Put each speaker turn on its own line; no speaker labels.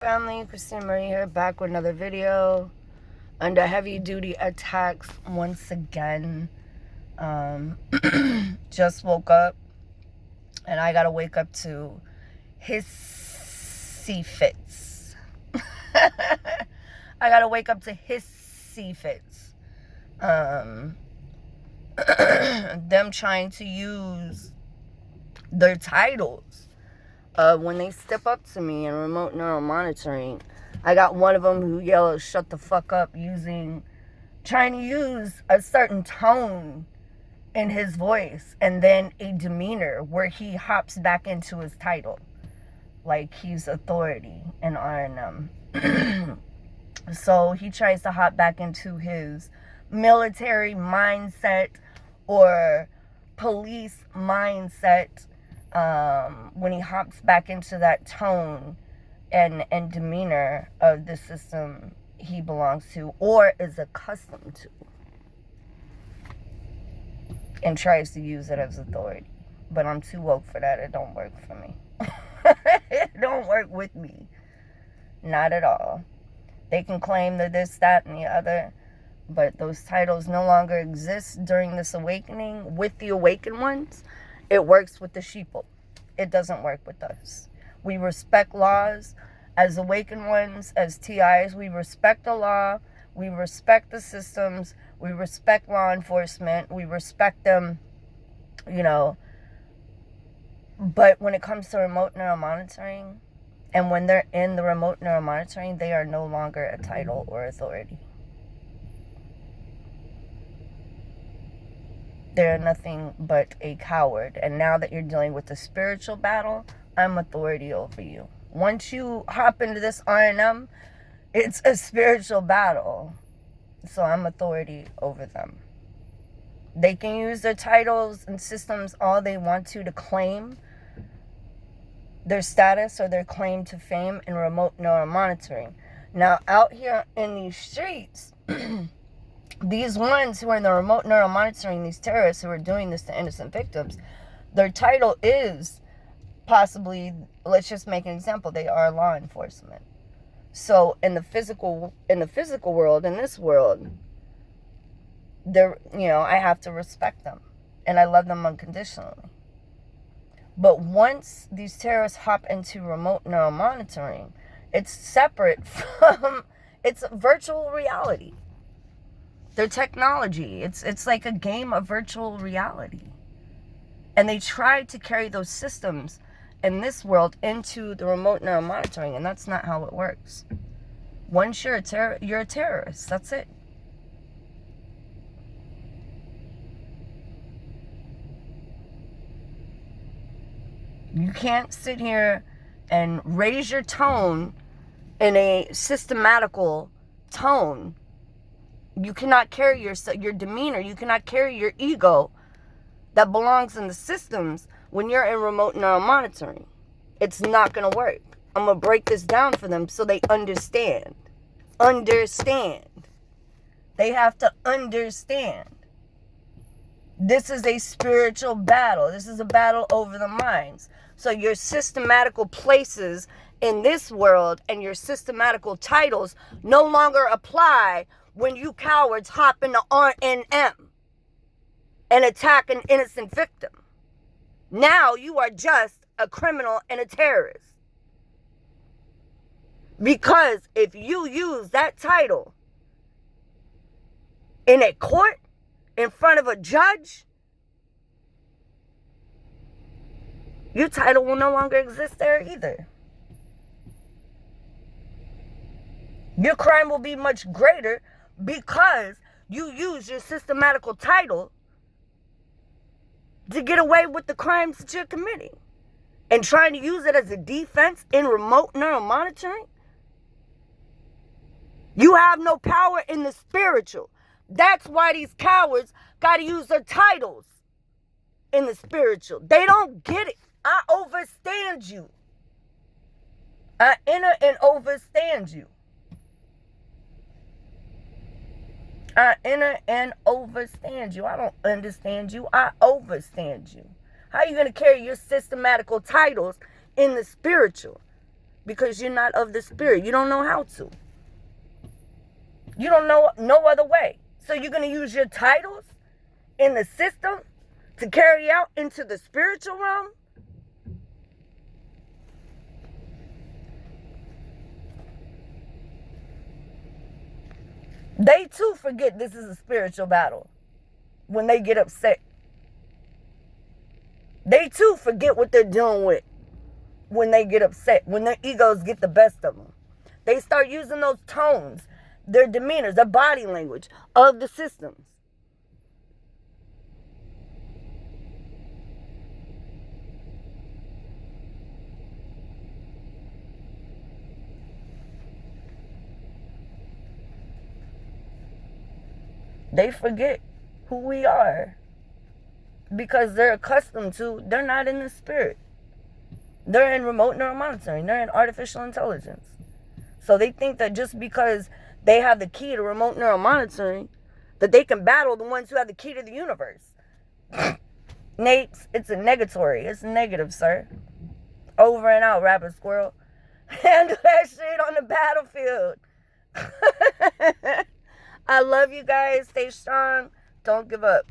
Family, Christina Marie here, back with another video under heavy duty attacks once again. Just woke up and I gotta wake up to hissy fits. I gotta wake up to hissy fits. Them trying to use their titles. When they step up to me in remote neural monitoring, I got one of them who yells, "Shut the fuck up," trying to use a certain tone in his voice and then a demeanor where he hops back into his title. Like he's authority in R&M. So he tries to hop back into his military mindset or police mindset when he hops back into that tone and demeanor of the system he belongs to or is accustomed to, and tries to use it as authority. But I'm too woke for that. It don't work for me. It don't work with me. Not at all. They can claim that this, that, and the other, but those titles no longer exist during this awakening with the awakened ones. It works with the sheeple. It doesn't work with us. We respect laws as awakened ones, as TIs. We respect the law. We respect the systems. We respect law enforcement. We respect them, But when it comes to remote neural monitoring, and when they're in the remote neural monitoring, they are no longer a title or authority. They're nothing but a coward. And now that you're dealing with the spiritual battle, I'm authority over you. Once you hop into this R&M, it's a spiritual battle. So I'm authority over them. They can use their titles and systems all they want to claim their status or their claim to fame in remote neural monitoring. Now, out here in these streets, these ones who are in the remote neural monitoring, these terrorists who are doing this to innocent victims, their title is possibly, let's just make an example, they are law enforcement. So in the physical world, in this world, I have to respect them and I love them unconditionally. But once these terrorists hop into remote neural monitoring, it's separate from, it's virtual reality. Their technology, it's like a game of virtual reality. And they tried to carry those systems in this world into the remote neural monitoring, and that's not how it works. Once you're a terrorist, that's it. You can't sit here and raise your tone in a systematical tone. You cannot carry your demeanor. You cannot carry your ego that belongs in the systems when you're in remote neural monitoring. It's not going to work. I'm going to break this down for them so they understand. Understand. They have to understand. This is a spiritual battle. This is a battle over the minds. So your systematical places in this world and your systematical titles no longer apply when you cowards hop into R&M and attack an innocent victim. Now you are just a criminal and a terrorist. Because if you use that title in a court, in front of a judge, your title will no longer exist there either. Your crime will be much greater because you use your systematical title to get away with the crimes that you're committing. And trying to use it as a defense in remote neural monitoring. You have no power in the spiritual. That's why these cowards got to use their titles in the spiritual. They don't get it. I overstand you. I enter and overstand you. I enter and overstand you. I don't understand you. I overstand you. How are you going to carry your systematical titles in the spiritual? because you're not of the spirit. You don't know how to. You don't know no other way. So you're going to use your titles in the system to carry out into the spiritual realm? They too forget this is a spiritual battle when they get upset. They too forget what they're dealing with when they get upset, when their egos get the best of them. They start using those tones, their demeanors, their body language of the systems. They forget who we are because they're accustomed to, they're not in the spirit. They're in remote neuromonitoring. They're in artificial intelligence. So they think that just because they have the key to remote neuromonitoring, that they can battle the ones who have the key to the universe. Nate, it's a negatory. It's negative, sir. Over and out, rabbit squirrel. Handle that shit on the battlefield. I love you guys. Stay strong. Don't give up.